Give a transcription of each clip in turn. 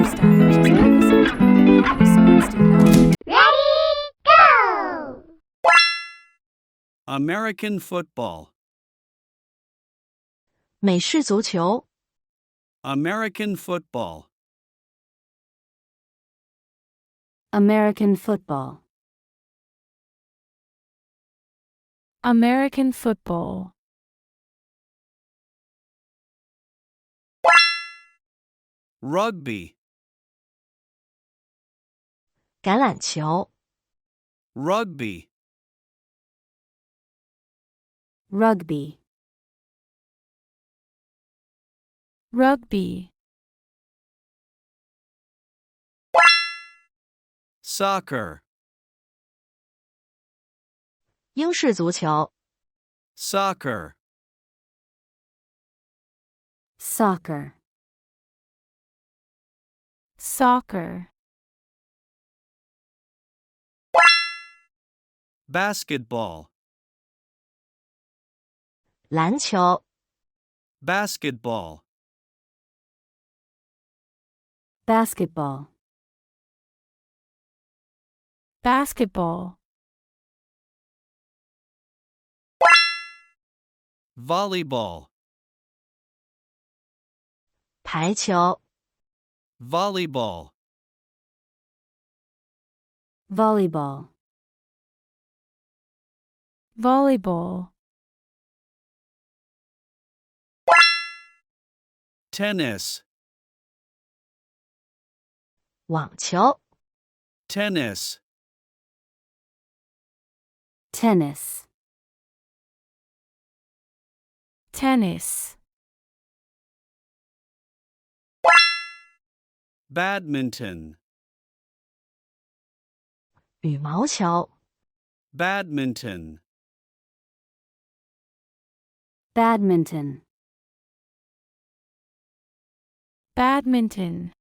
stuff just by listening to it. How do sports do that? Ready, go! American football. 美式足球 American football. American football. American football. Rugby. 橄榄球 Rugby. Rugby. Rugby. Soccer. 英式足球 Soccer. Soccer. Soccer. Basketball. 篮球 Basketball. Basketball. Basketball. Volleyball. 排球 Volleyball. Volleyball. Volleyball. Tennis. 网球 Tennis. Tennis. Tennis. Badminton. 羽毛球 Badminton. Badminton. Badminton.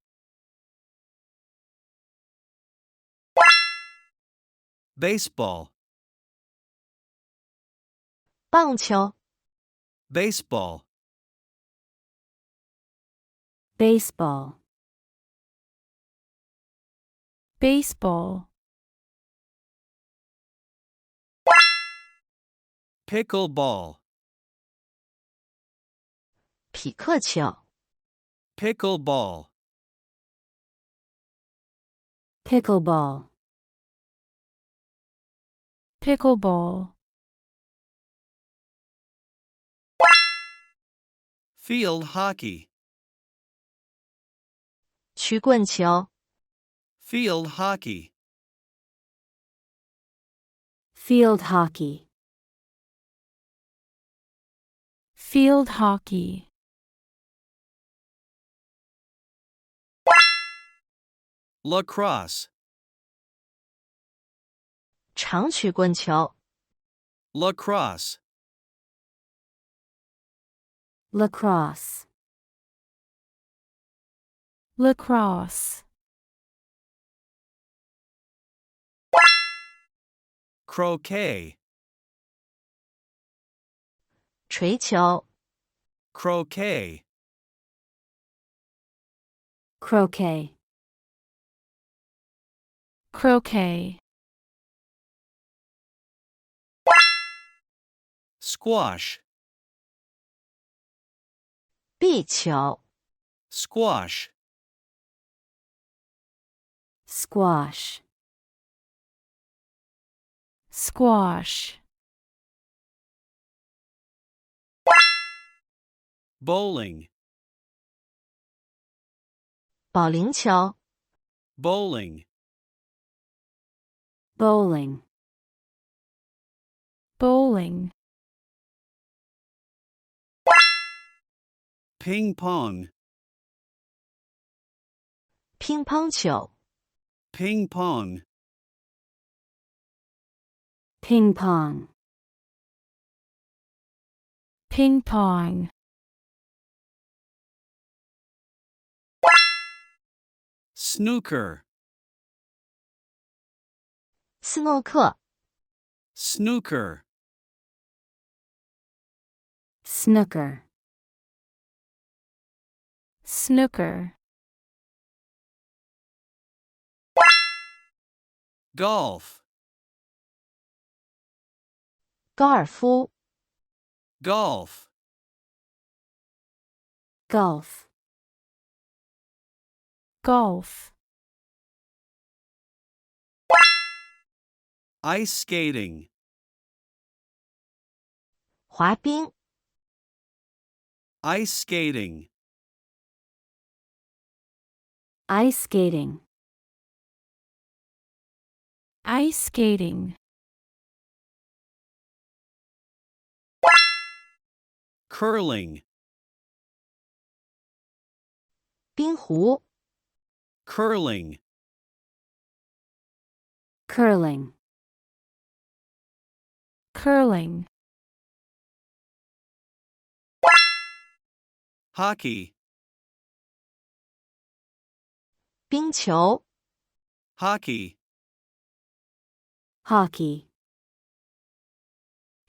Baseball. 棒球 Baseball. Baseball. Baseball. Pickleball. 匹克球 Pickleball. Pickleball. Pickleball. Field hockey. 曲棍球 Field hockey. Field hockey. Field hockey. Lacrosse. 长曲棍球 Lacrosse. Lacrosse. Lacrosse. Croquet. 锤球 Croquet. Croquet. Croquet. Squash. 壁球 Squash. Squash. Squash. Bowling. 保龄球 Bowling. Bowling. Bowling. Ping pong. 乒乓球 Ping pong. Ping pong. Ping pong. Snooker. 斯诺克 Snooker. Snooker. Snooker. golf, 高尔夫、 golf, golf, golf, ice skating, 滑冰、 ice skating, ice skating, ice skating, curling, 冰壶、 curling, curling, curling, hockey, 冰球、 hockey, hockey,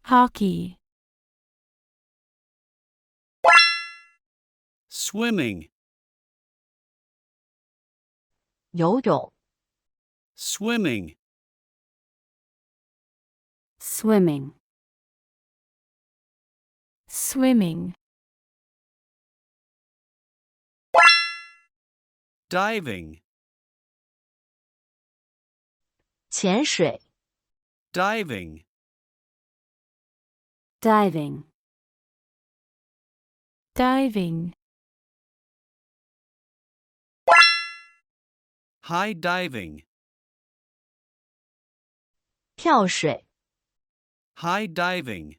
hockey, swimming, 游泳、 swimming, swimming, swimming, diving, 潜水、 diving, diving, diving, high diving, 跳水、 high diving,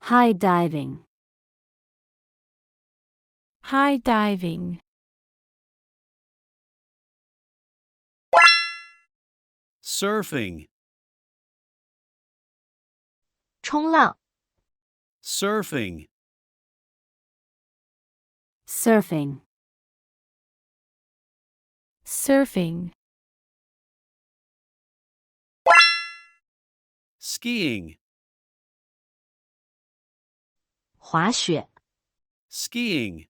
high diving, high diving, surfing, 冲浪、 surfing, surfing, surfing, skiing, 滑雪、 skiing,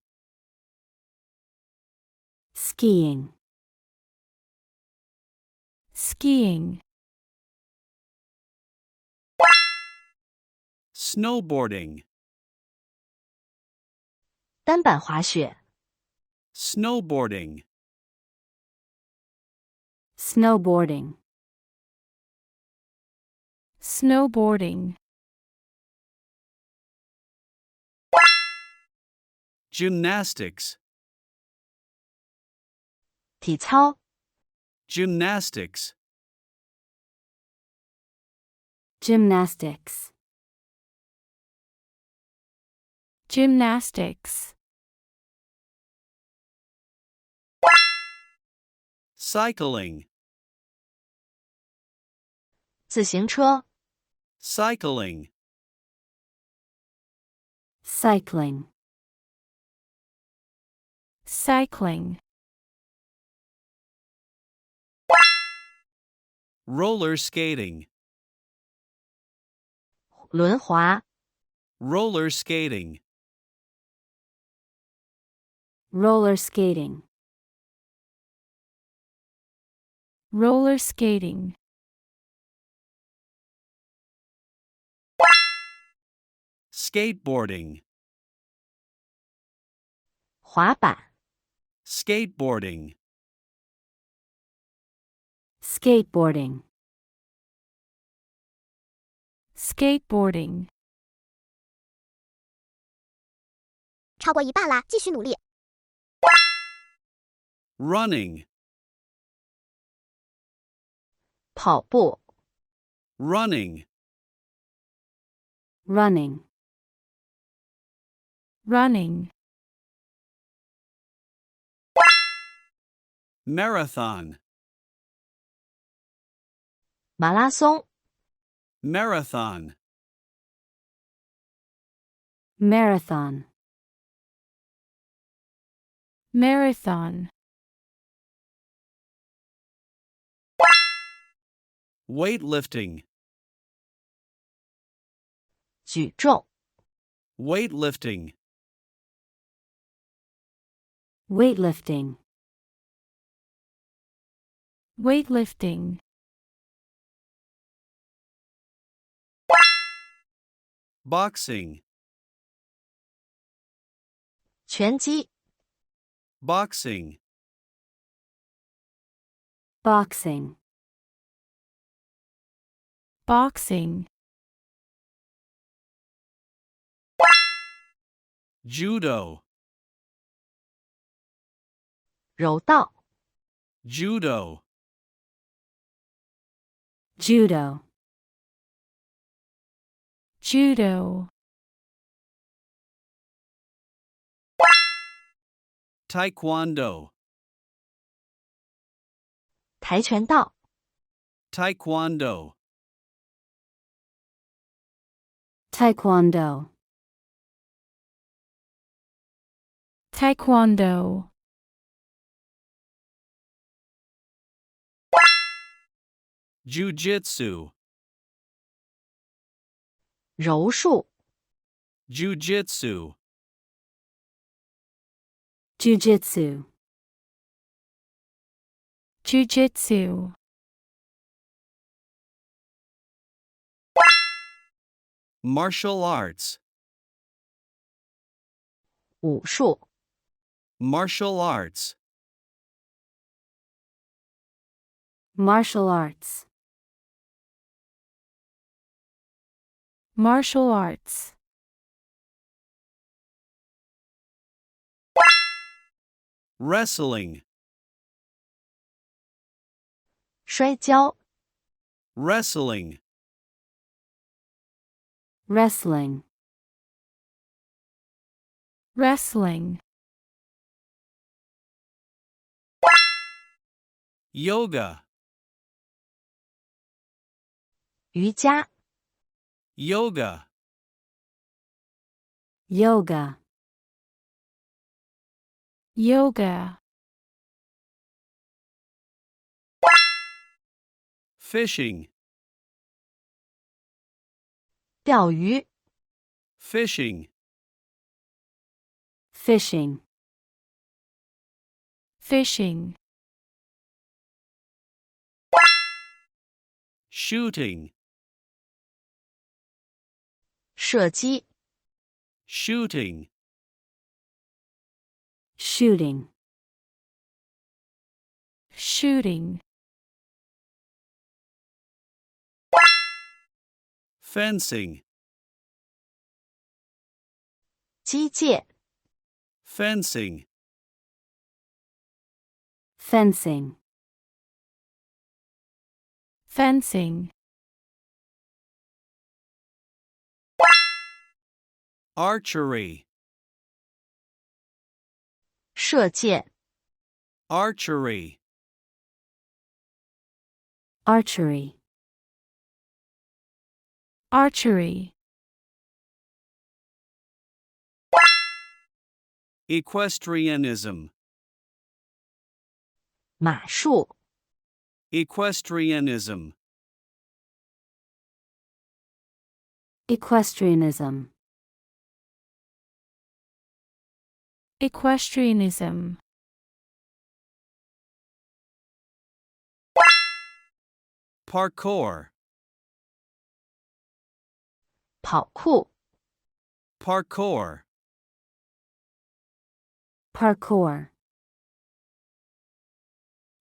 skiing, skiing, snowboarding, 单板滑雪、 snowboarding, snowboarding, snowboarding, gymnastics, 体操、 gymnastics, gymnastics, gymnastics, cycling, 自行车、 cycling, cycling, cycling, roller skating, 轮滑、 roller skating, roller skating, roller skating, skateboarding, 滑板、 skateboarding, skateboarding, skateboarding, 超过一半啦，继续努力。 running, 跑步、 running, running, running, marathon, 马拉松、 marathon, marathon, marathon, weightlifting, 举重、 weightlifting, weightlifting, weightlifting, boxing, 拳击、 boxing, boxing, boxing, judo, 柔道、 judo, judo, judo, taekwondo, 跆拳道、 taekwondo, taekwondo, taekwondo, jiu-jitsu, 柔术、 jiu-jitsu, jiu-jitsu, jiu-jitsu, martial arts, 武术、 martial arts, martial arts, martial arts, wrestling, 摔跤、 wrestling, wrestling, wrestling, yoga, 瑜伽、 yoga, yoga, yoga, fishing, 钓鱼、 fishing, fishing, fishing, shooting, 射击、 shooting, shooting, shooting, fencing, 击剑、 fencing, fencing, fencing, archery, 射箭、 archery, archery, archery, equestrianism, 马术、 equestrianism, equestrianism, equestrianism, parkour, 跑酷、 parkour, parkour,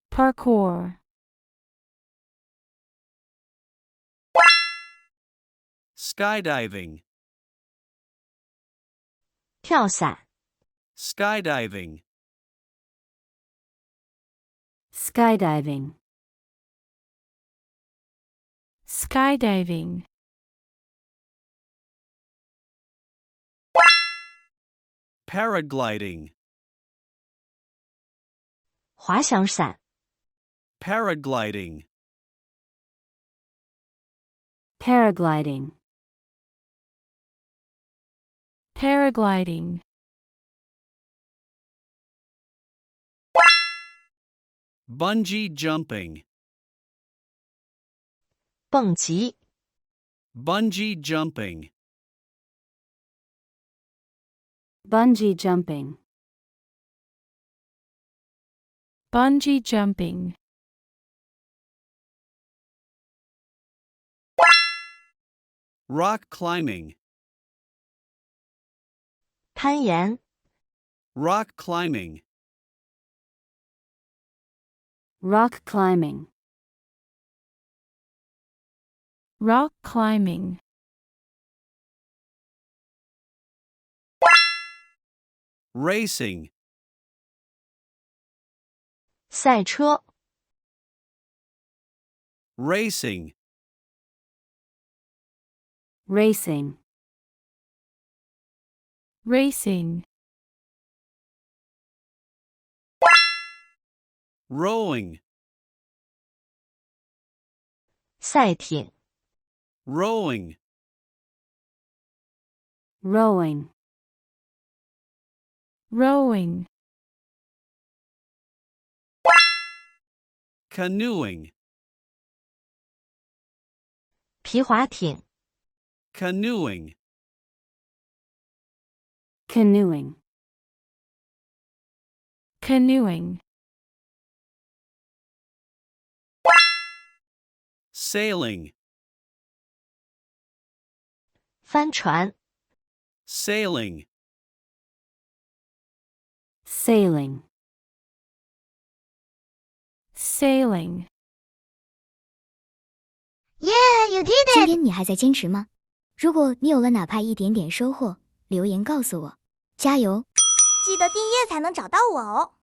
parkour, skydiving, 跳伞、 skydiving, skydiving, skydiving, paragliding, 滑翔伞、 paragliding, paragliding, paragliding, bungee jumping, 蹦极、 bungee jumping, bungee jumping, bungee jumping, rock climbing, 攀岩、 rock climbing, rock climbing, rock climbing, racing, 赛车、 racing, racing, racing, rowing, 赛艇、 rowing, rowing, rowing, canoeing, 皮划艇、 canoeing, canoeing, canoeing, sailing, 帆船、 sailing, sailing, sailing. Yeah, you did 今 it! 天你还在坚持吗？如果你有了哪怕一点点收获，留言告诉我。加油！记得订阅才能找到我哦。